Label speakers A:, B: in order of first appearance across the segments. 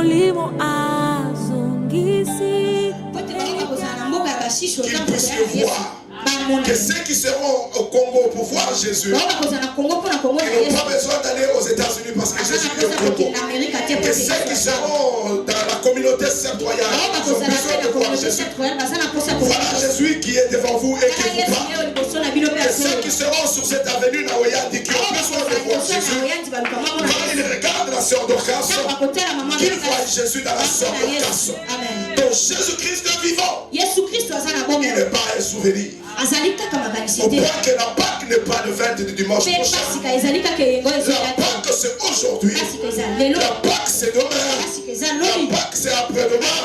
A: molimo azongisi.
B: Qu'ils puissent le voir. Que ceux qui seront au Congo au pouvoir, Jésus, ils n'ont pas besoin d'aller aux États-Unis parce que Jésus est au Congo. Que ceux qui seront dans la communauté septoyale, ils ont besoin de voir Jésus. Voilà Jésus qui est devant vous et qui vous parle. Et ceux qui seront sur cette avenue Naoyadi qui ont besoin de voir Jésus, quand ils regardent la sœur Dorcas, qu'ils voient Jésus dans la sœur Dorcas. Donc Jésus-Christ est vivant. Il n'est pas un souvenir. Au point que la Pâque n'est pas le 20 du dimanche prochain. La Pâque c'est aujourd'hui. La Pâque c'est demain. La Pâque c'est après-demain.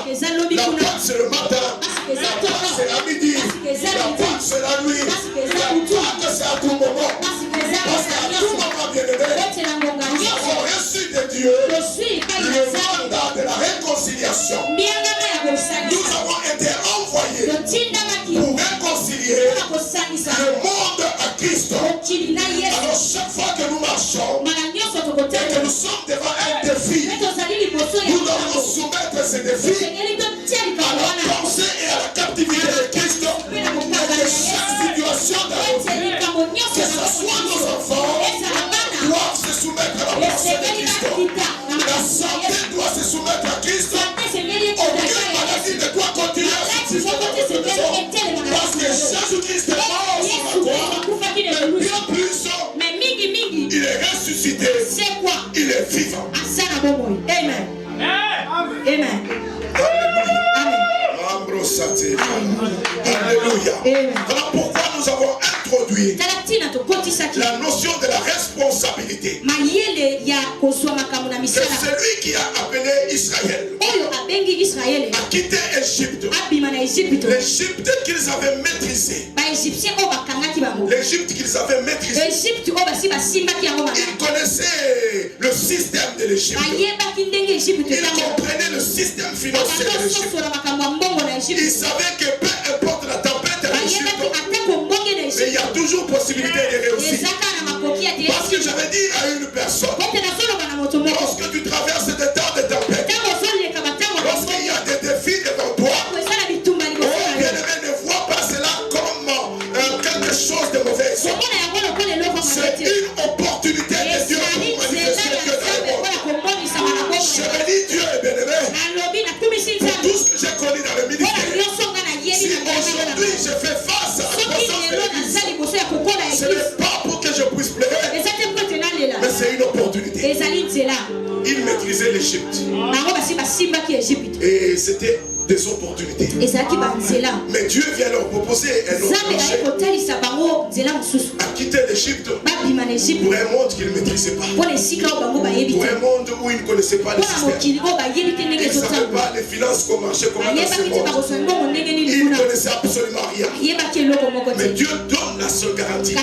B: La Pâque c'est le matin. La Pâque c'est à midi. La Pâque c'est la nuit. La Pâque c'est à tout moment. Parce qu'à tout moment, bien-aimé, nous avons reçu de Dieu le mandat de la réconciliation. Nous avons été envoyés pour réconcilier le monde à Christ. Alors chaque fois que nous marchons et que nous sommes devant un défi, nous devons soumettre ce défi à la pensée et à la captivité de Christ. Et que chaque situation de nos vies, que ce soit nos enfants, doivent se soumettre à la pensée de Christ. La santé doit se soumettre à Christ. Aucune maladie ne doit continuer à subsister dans notre maison. Parce que Jésus-Christ est mort sur la croix. Mais bien plus, il est ressuscité. Il est vivant. Amen. Amen. Alléluia. Voilà pourquoi nous avons introduit la notion de la responsabilité. C'est celui qui a appelé Israël à quitter Égypte. L'Égypte qu'ils avaient maîtrisé. L'Égypte qu'ils avaient maîtrisé. Ils connaissaient le système de l'Égypte. Ils comprenaient le système financier de l'Égypte. Ils savaient que peu importe la tempête de l'Égypte, mais il y a toujours possibilité de réussir. Parce que j'avais dit à une personne, lorsque tu traverses des temps de tempête, lorsqu'il y a des défis devant toi, bien-aimé, ne vois pas cela comme quelque chose de mauvais. C'est une opportunité de Dieu pour manifester que dans le monde. Je bénis Dieu, bien-aimé, pour tout ce que j'ai connu dans le ministère. Si aujourd'hui je fais face à la présence de l'Église, ce n'est pas pour que je puisse pleurer, mais c'est une opportunité. Il maîtrisait l'Égypte. Et c'était des opportunités. Mais Dieu vient leur proposer un autre marché. À quitter l'Égypte pour un monde qu'ils ne maîtrisaient pas. Pour un monde où ils ne connaissaient pas le système. Ils ne savaient pas les finances qu'on marchait comment dans ce monde. Ils ne connaissaient absolument rien. Mais Dieu donne la seule garantie. Que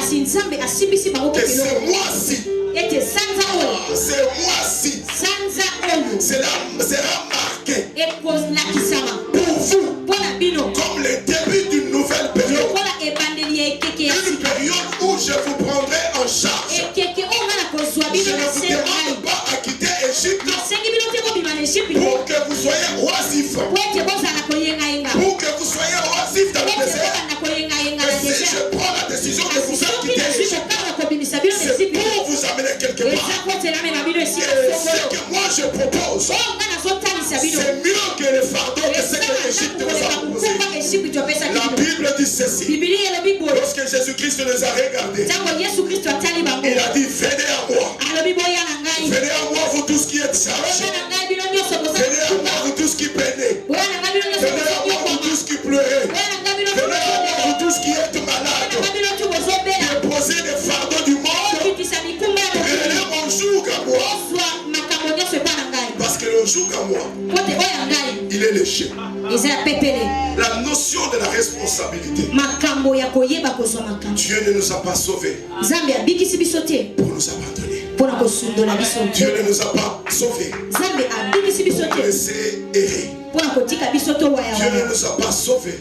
B: ce mois-ci, cela sera marqué pour vous comme le début d'une nouvelle période. Une période où je vous prendrai en charge. Je ne vous demande pas à quitter Égypte pour que vous soyez oisifs. Pour que vous soyez oisifs dans le désert. Mais si je prends la décision de vous faire quitter Égypte, c'est pour vous amener quelque part. Et ce que moi je propose, c'est mieux que le fardeau que ce que l'Égypte vous a proposé. La Bible dit ceci. Lorsque Jésus-Christ les a regardés, il a dit, venez à moi. Venez à moi, vous tous qui êtes chargés. Venez à moi, vous tous qui peinez. Venez à moi, vous tous qui pleurez. Venez à moi, vous tous qui êtes malades. Déposez les fardeaux du monde. Prenez mon joug à moi. Parce que le joug à moi, il est léger. La notion de la responsabilité. Dieu ne nous a pas sauvés pour nous abandonner. Dieu ne nous a pas sauvés pour nous laisser errer. Dieu ne nous a pas sauvés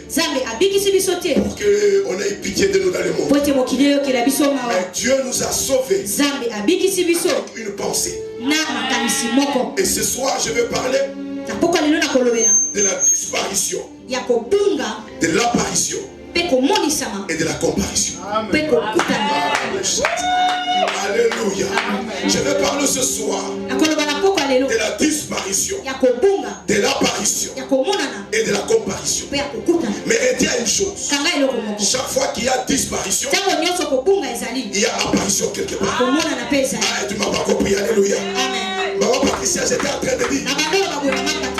B: pour qu'on ait pitié de nous dans le monde. Mais Dieu nous a sauvés avec une pensée. Et ce soir, je vais parler de la disparition, de l'apparition et de la comparition. Alléluia. Je vais parler ce soir de la disparition, de l'apparition et de la comparition. Mais retenez une chose. Chaque fois qu'il y a disparition, il y a apparition quelque part. Ah, tu m'as pas compris. Alléluia. Maman Patricia, j'étais en train de dire,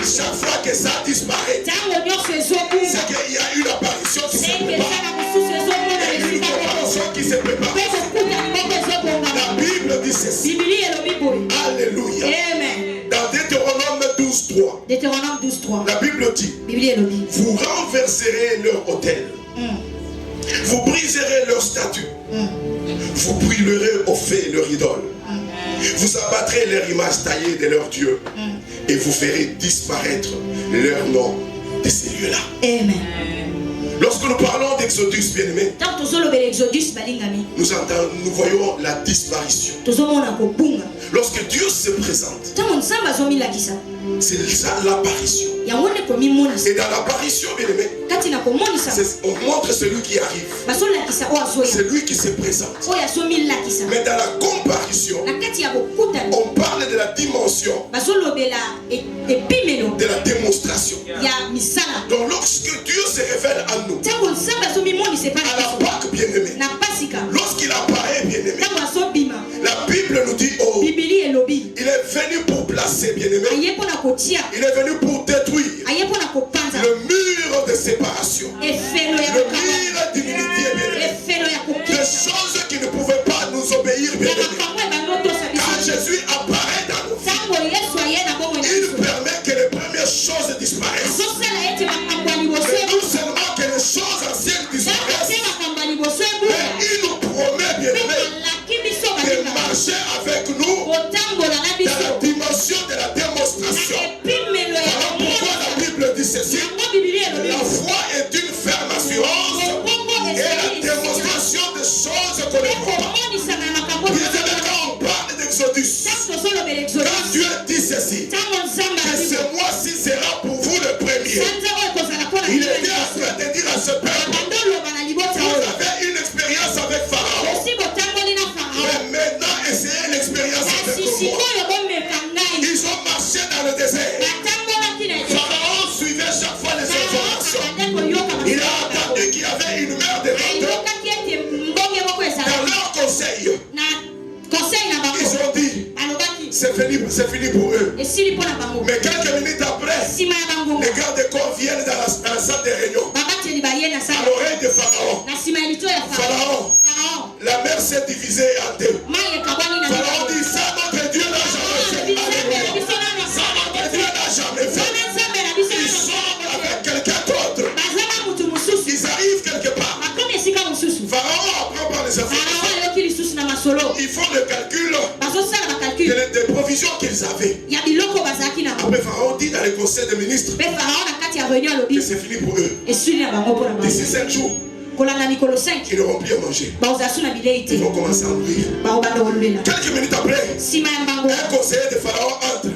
B: chaque fois que ça disparaît, c'est qu'il y a une apparition qui se prépare. Il y a une comparition qui se prépare. La Bible dit ceci. Alléluia. Dans Deutéronome 12:3, la Bible dit, vous renverserez leur autel, vous briserez leur statue, vous brûlerez au feu leur idole, vous abattrez leur image taillée de leur Dieu et vous ferez disparaître leur nom de ces lieux-là. Amen. Lorsque nous parlons d'Exodus, bien-aimé, nous voyons la disparition. Lorsque Dieu se présente, c'est ça l'apparition. Et dans l'apparition, bien-aimé, on montre celui qui arrive. C'est lui qui se présente. Mais dans la comparition, on parle de la dimension, de la démonstration. Donc lorsque Dieu se révèle à nous, à la Pâque, bien-aimé, lorsqu'il apparaît, bien-aimé, la Bible nous dit, oh, il est venu pour placer, bien-aimé, il est venu pour détruire le mur de séparation, le mur d'humilité, bien-aimé, des choses qui ne pouvaient pas nous obéir, bien-aimé. Quand Jésus apparaît dans nos vies, il permet que les premières choses disparaissent. Mais non seulement que les choses anciennes disparaissent, mais il nous promet, bien-aimé, de marcher avec nous dans la dimension de la démonstration. Alors pourquoi la Bible dit ceci? La foi est une ferme assurance et la démonstration des choses qu'on ne voit pas. Bien-aimé, quand on parle d'Exodus, quand Dieu dit ceci, que ce mois-ci sera pour vous le premier, il était en train de dire à ce peuple, vous avez une expérience avec Pharaon, mais maintenant essayez l'expérience avec moi. Ils ont marché dans le désert. Pharaon suivait chaque fois les informations. Il a entendu qu'il y avait une mer devant eux. Dans leur conseil, ils ont dit, c'est fini pour eux. Mais quelques minutes après, les gardes de corps viennent dans la salle de réunion. À l'oreille de Pharaon. Pharaon, la mer s'est divisée en deux. Pharaon dit, ça notre Dieu n'a jamais fait. Alléluia. Ça notre Dieu n'a jamais fait. Ils sont avec quelqu'un d'autre. Ils arrivent quelque part. Pharaon apprend par les informations. Ils font le calcul des provisions qu'ils avaient. Après Pharaon dit dans le conseil des ministres que c'est fini pour eux. D'ici 5 jours, ils n'auront plus à manger. Ils vont commencer à mourir. Quelques minutes après, un conseiller de Pharaon entre.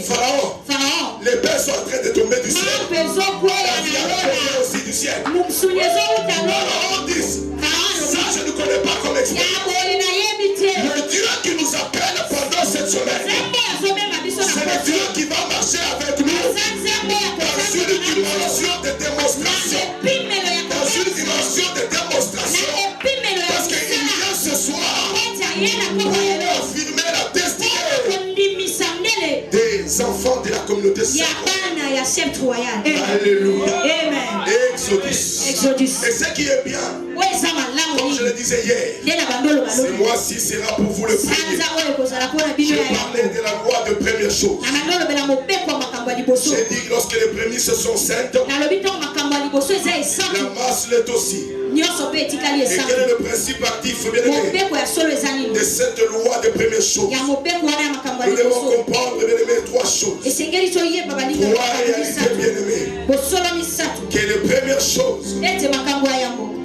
B: Pharaon, les pères sont en train de tomber du ciel. La vie a tombé aussi du ciel. Pharaon dit, ça je ne connais pas comme expérience. Le Dieu qui nous appelle pendant cette semaine, c'est le Dieu qui va marcher avec nous dans une dimension de démonstration. Dans une dimension de démonstration. Parce qu'il vient ce soir pour affirmer la destinée des enfants de la communauté sainte. Alléluia. Exodus. Et ce qui est bien, comme je le disais hier, ce mois-ci sera pour vous le premier. Je parlais de la loi de première chose. J'ai dit lorsque les prémices sont saintes, la masse l'est aussi. Et quel est le principe actif, bien-aimé, de cette loi de première chose? Nous devons comprendre, bien-aimé, 3 choses. 3 réalités, bien-aimé. Que les premières choses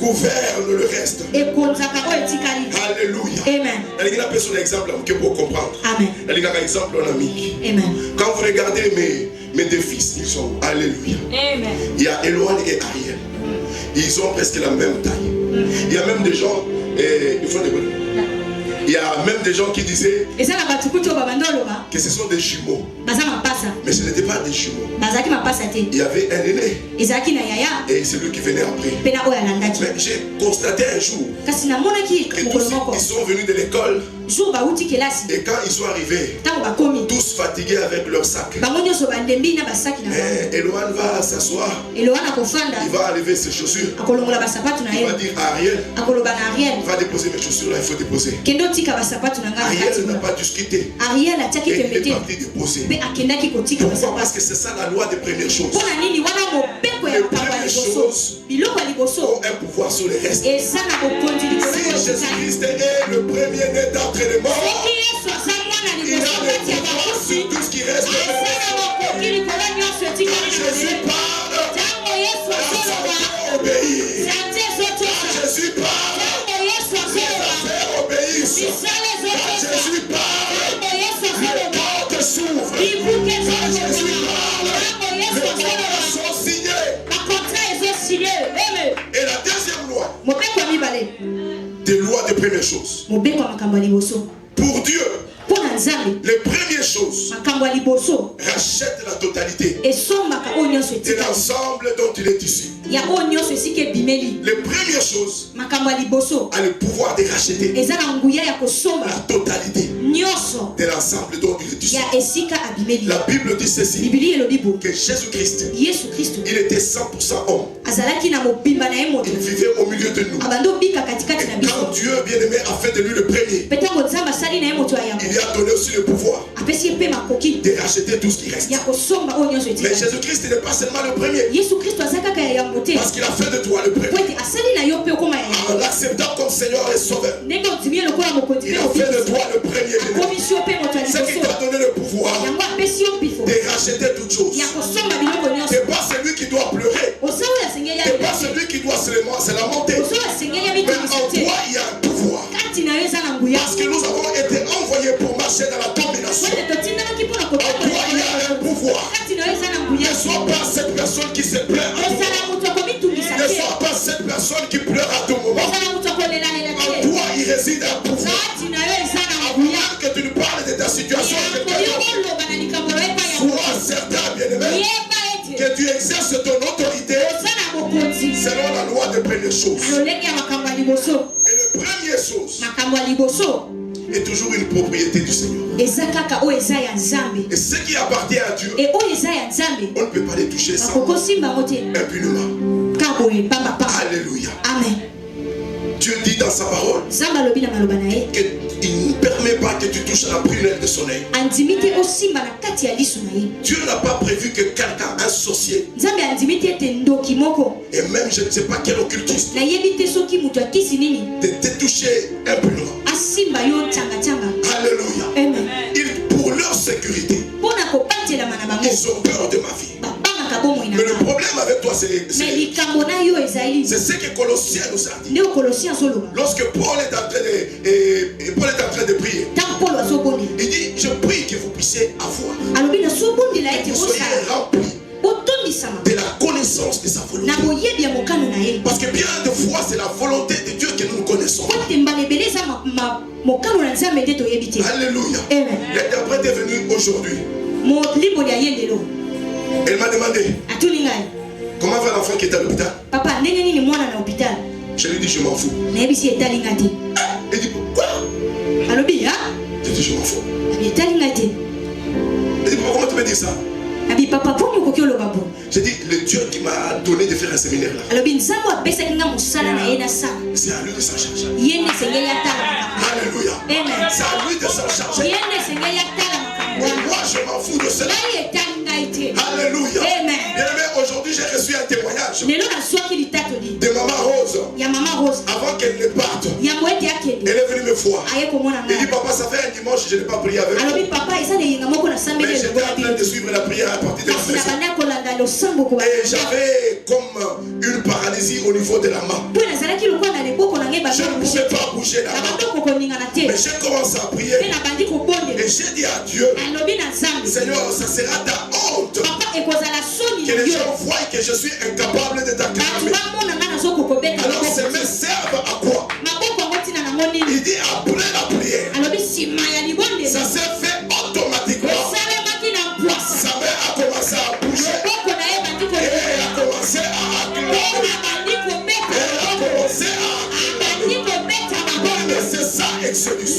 B: gouverne le reste. Alléluia.
A: Amen.
B: Il y a un exemple pour comprendre.
A: Amen.
B: Il y a un exemple en ami.
A: Amen.
B: Quand vous regardez mes deux fils, ils sont alléluia.
A: Amen.
B: Il y a Eloane et Ariel. Ils ont presque la même taille. Il y a même des gens, ils font des bonnes. Il y a même des gens qui disaient que ce sont des jumeaux. Mais ce n'était pas des jumeaux. Il y avait un aîné. Et c'est lui qui venait après. Mais j'ai constaté un jour que tous ils sont venus de l'école. Et quand ils sont arrivés, tous fatigués avec leur sac. Mais Eloane va s'asseoir. Il va enlever ses chaussures. Il va dire à Ariel, va déposer mes chaussures là, il faut déposer. Ariel n'a pas discuté. Il est parti déposer. Pourquoi? Parce que c'est ça la loi des premières choses. Les premières choses ont un pouvoir sur les restes. Si Jésus-Christ est le premier né d'entre les morts, il a le pouvoir sur tout ce qui reste. Quand Jésus parle, obéir. Quand Jésus parle, les affaires obéissent. Quand Jésus parle, les portes s'ouvrent. Quand Jésus parle, les contrats sont signés. Et la deuxième loi, des lois des premières choses. Pour Dieu, les premières choses rachètent la totalité de l'ensemble dont il est issu. Les premières choses ont le pouvoir de racheter la totalité de l'ensemble dont il est issu. La Bible dit ceci, que Jésus-Christ, il était 100% homme. Il vivait au milieu de nous. Et quand Dieu bien-aimé a fait de lui le premier, il lui a donné aussi le pouvoir de racheter tout ce qui reste. Mais Jésus-Christ n'est pas seulement le premier, parce qu'il a fait de toi le premier. En l'acceptant comme Seigneur et Sauveur, il a fait de toi le premier. C'est qui t'a donné le pouvoir de racheter toutes choses. C'est pas celui qui doit pleurer. C'est pas celui qui doit se lamenter. Mais en toi, il y a un pouvoir. Parce que nous avons été envoyés pour marcher dans la domination. En toi, il y a un pouvoir. Ne sois pas cette personne qui se plaint à tout moment. Ne sois pas cette personne qui pleure à tout moment. En toi, il réside un pouvoir. Avant que tu nous parles de ta situation, sois certain, bien-aimé, que tu exerces ton autorité selon la loi des premières choses. Et la première chose est toujours une propriété du Seigneur. Et ce qui appartient à Dieu, on ne peut pas les toucher sans impunément. Alléluia. Amen. Dieu dit dans sa parole qu'il ne permet pas que tu touches à la prunelle de son œil. Dieu n'a pas prévu que quelqu'un, un sorcier, et même je ne sais pas quel occultiste, de te toucher impunément. Alléluia. Amen. Pour leur sécurité, ils ont peur de ma vie. Mais le problème avec toi, c'est ce que Colossiens nous a dit. Lorsque Paul est en train de prier, il dit, je prie que vous puissiez avoir, que vous soyez remplis de la connaissance de sa volonté. Parce que bien de fois, c'est la volonté de Dieu que nous connaissons. Alléluia. L'interprète est venu aujourd'hui. Elle m'a demandé, comment va l'enfant qui est à l'hôpital? Je lui ai dit, je m'en fous. Elle dit, quoi? J'ai dit, je m'en fous. Elle dit, comment tu peux dire ça? J'ai dit, le Dieu qui m'a donné de faire un séminaire là, c'est à lui de s'en charger. Alléluia. C'est à lui de s'en charger. Et moi, je m'en fous de cela. Alléluia. Bien-aimé, aujourd'hui, j'ai reçu un témoignage de Maman Rose. Avant qu'elle ne parte, elle est venue me voir. Elle dit, papa, ça fait un dimanche, je n'ai pas prié avec vous. Mais j'étais en train de suivre la prière à partir de la maison. Et j'avais comme une paralysie paralysie au niveau de la main. Je ne pouvais pas bouger la main. Mais j'ai commencé à prier. Et j'ai dit à Dieu, Seigneur, ça sera ta honte que les gens voient que je suis incapable de t'acclamer. Alors ça me sert à quoi? Il dit après la prière, ça s'est fait automatiquement. Sa main a commencé à bouger. Et elle a commencé à acclamer. Elle a commencé à acclamer. C'est ça, Exodus.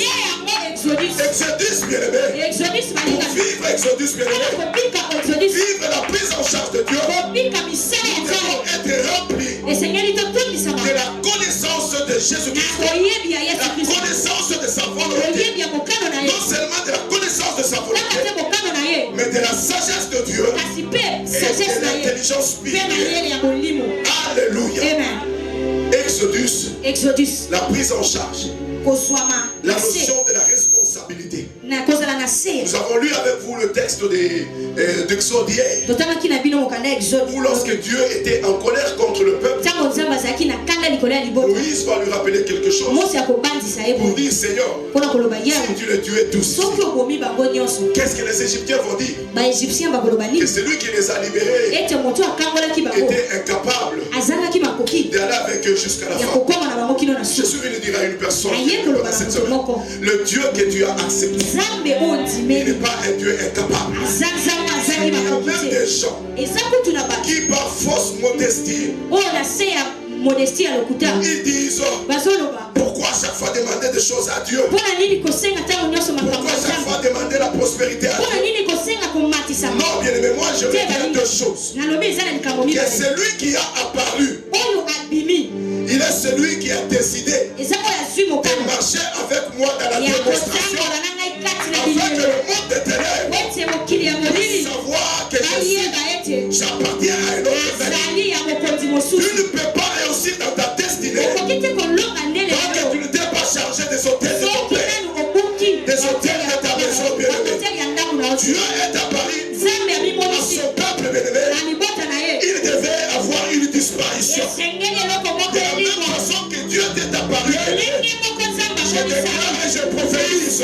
B: Exodus, bien-aimé. Pour vivre Exodus, bien-aimé, vivre la prise en charge de Dieu, nous devons être remplis de la connaissance de Jésus-Christ, la connaissance de sa volonté, non seulement de la connaissance de sa volonté, mais de la sagesse de Dieu et de l'intelligence spirituelle. Alléluia. Exodus, la prise en charge, la notion de la responsabilité. Nous avons lu avec vous le texte d'Exode hier, où lorsque Dieu était en colère contre le peuple, Moïse va lui rappeler quelque chose pour dire, Seigneur, si tu les tuais tous, qu'est-ce que les Égyptiens vont dire? Que celui qui les a libérés était incapable d'aller avec eux jusqu'à la fin. Je suis venu dire à une personne pendant cette semaine, le Dieu que tu as accepté, il n'est pas un Dieu incapable. Il y a même des gens qui par fausse modestie, ils disent, pourquoi chaque fois demander des choses à Dieu? Pourquoi chaque fois demander la prospérité à Dieu? Non, bien aimé, moi je veux dire deux choses. Que celui qui a apparu, il est celui qui a décidé de marcher avec moi dans la démonstration, afin que le monde des ténèbres puisse savoir que j'appartiens à un autre maître. Tu ne peux pas réussir dans ta destinée tant que tu ne t'es pas chargé des hôtels de ton père, des hôtels de ta maison, bien-aimé. Dieu est apparu à son peuple, bien-aimé. Il devait avoir une disparition. De la même façon que Dieu t'est apparu, je déclare et je prophétise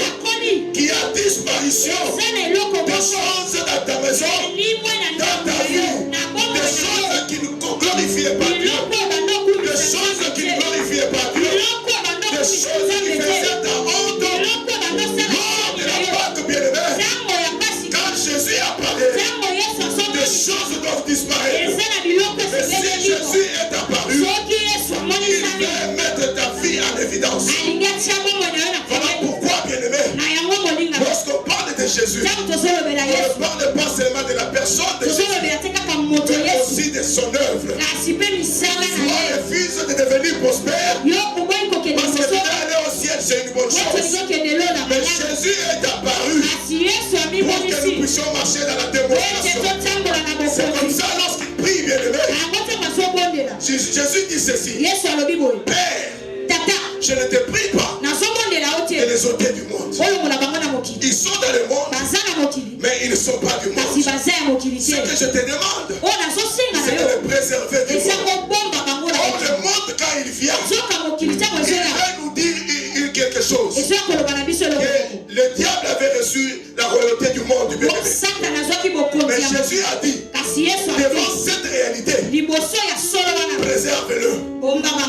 B: qu'il y a disparition des choses dans ta maison, dans ta vie, des choses qui ne glorifiaient pas Dieu, des choses qui ne glorifiaient pas Dieu, des choses qui faisaient ta honte. Lors de la Pâque, bien-aimé, quand Jésus apparaît, des choses doivent disparaître. Mais si Jésus est apparu, il va mettre ta vie en évidence. Voilà pourquoi, bien-aimé, lorsqu'on parle de Jésus, on ne parle pas seulement de la personne de Jésus, mais aussi de son œuvre. Toi, le fils de devenir prospère, parce que tu es allé au ciel, c'est une bonne chose. Mais Jésus est apparu pour que nous puissions marcher dans la démonstration. C'est comme ça lorsqu'il prie, bien-aimé. Jésus dit ceci: Père, je ne te prie pas de les ôter du monde. Ils sont dans le monde, mais ils ne sont pas du monde. Ce que je te demande, c'est de les préserver du monde. Or, le monde, quand il vient, il va nous dire quelque chose. Que le diable avait reçu la royauté du monde, bien aimé. Mais Jésus a dit, devant cette réalité, préserve-le.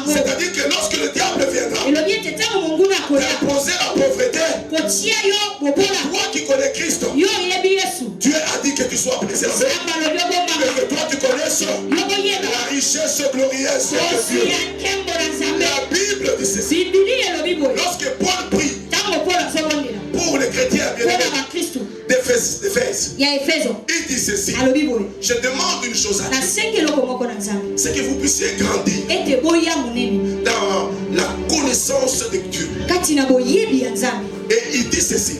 B: C'est-à-dire que lorsque le diable viendra imposer la pauvreté, toi qui connais Christ, Dieu a dit que tu sois préservé, mais que toi tu connaisses la richesse glorieuse de Dieu. La Bible dit ceci. Lorsque Paul prie pour les chrétiens bien-aimés d'Éphèse, il dit ceci: je demande une chose à Dieu, c'est que vous puissiez grandir dans la connaissance de Dieu. Et il dit ceci: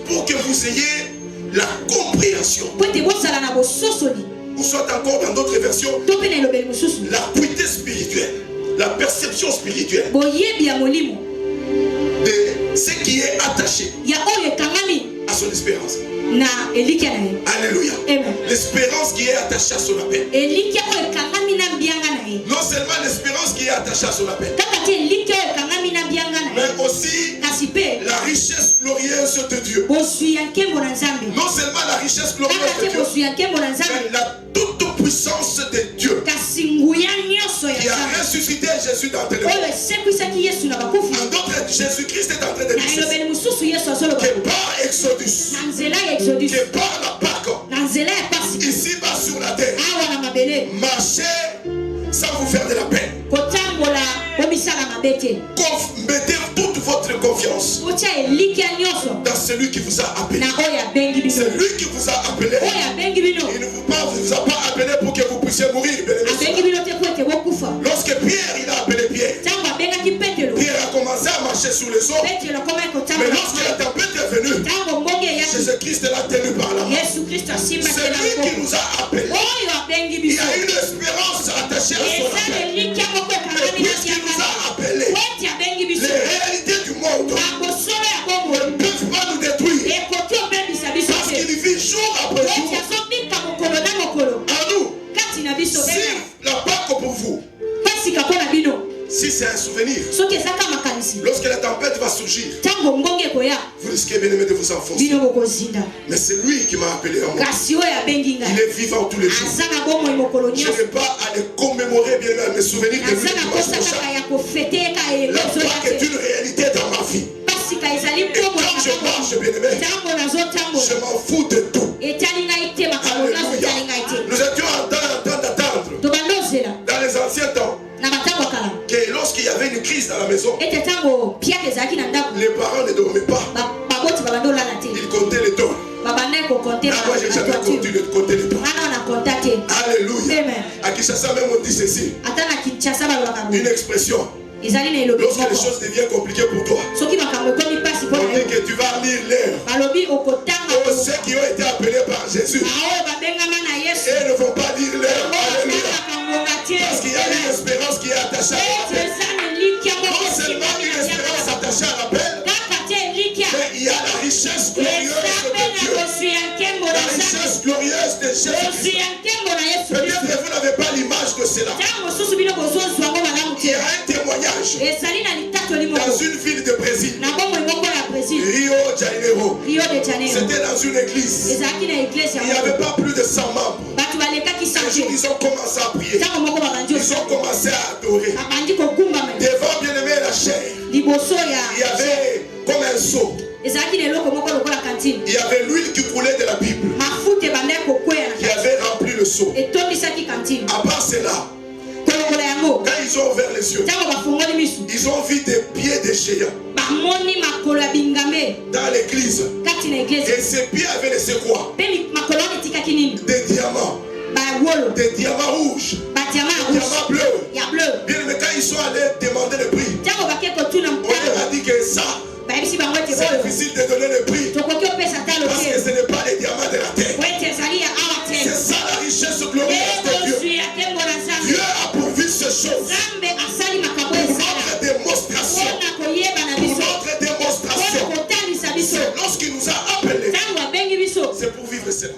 B: pour que vous ayez la compréhension, ou soit encore dans d'autres versions, l'acuité spirituelle, la perception spirituelle de ce qui est attaché à son espérance. Alléluia. L'espérance qui est attachée à son appel. Non seulement l'espérance qui est attachée à son appel, mais aussi la richesse glorieuse de Dieu. Non seulement la richesse glorieuse de Dieu, mais la toute puissance de Dieu qui a ressuscité Jésus d'entre les morts. En d'autres, Jésus-Christ est en train de dire que par Exodus, que par la Pâque, ici-bas sur la terre, marchez sans vous faire de la peine. Mettez toute votre confiance dans celui qui vous a appelé. C'est lui qui vous a appelé. Il ne vous a pas appelé pour que vous puissiez mourir. Lorsque Pierre il a appelé Pierre, Pierre a commencé à marcher sous les eaux. Mais lorsque la tempête est venue, Jésus-Christ l'a tenu par la main. C'est lui qui nous a appelés. Il y a une espérance attachée à son appel. Et puisqu'il nous a appelés, les réalités du monde ne peuvent pas nous détruire. Parce qu'il vit jour après jour en nous. Si la Pâque pour vous, si c'est un souvenir, lorsque la tempête va surgir, vous risquez bien aimé de vous enfoncer. Mais c'est lui qui m'a appelé à moi. Il est vivant tous les jours. Je n'ai pas à le commémorer bien aimé, à me souvenir de lui. La Pâque est une réalité dans ma vie. Et quand je marche bien aimé, je m'en fous de tout. Alléluia. Nous étions en train d'attendre dans les anciens temps que lorsqu'il y avait une crise dans la maison, les parents ne dormaient pas. Ils comptaient les temps. Moi, j'ai jamais compté les temps. Alléluia. À Kinshasa même on dit ceci. Une expression. Lorsque les choses deviennent compliquées pour toi, on dit que tu vas lire l'heure. Tous ceux qui ont été appelés par Jésus, ils ne vont pas lire l'heure. Alléluia. Parce qu'il y a une espérance qui est attachée à l'appel. Non seulement une espérance attachée à l'appel, mais il y a la richesse glorieuse de Dieu. La richesse glorieuse de Jésus. Peut-être que vous n'avez pas l'image de cela. Il y a un témoignage dans une ville de Brésil, Rio de Janeiro. C'était dans une église. Il n'y avait pas plus de 100 membres. Un jour, ils ont commencé à prier. Ils ont commencé à adorer. Devant bien-aimé la chair, il y avait comme un seau. Il y avait l'huile qui coulait de la Bible qui avait rempli le seau. À part cela, quand ils ont ouvert les yeux, ils ont vu des pieds de géants dans l'église. Et ces pieds avaient laissé quoi? Des diamants. Des diamants rouges. Des diamants bleus. Bien, mais quand ils sont allés demander le prix, on leur a dit que ça, c'est difficile de donner le prix. Parce que ce n'est pas les diamants de la terre. C'est ça la richesse glorieuse de Dieu. Dieu a pourvu ces choses pour notre démonstration. Pour notre démonstration. C'est lorsqu'il nous a appelés, c'est pour vivre cela.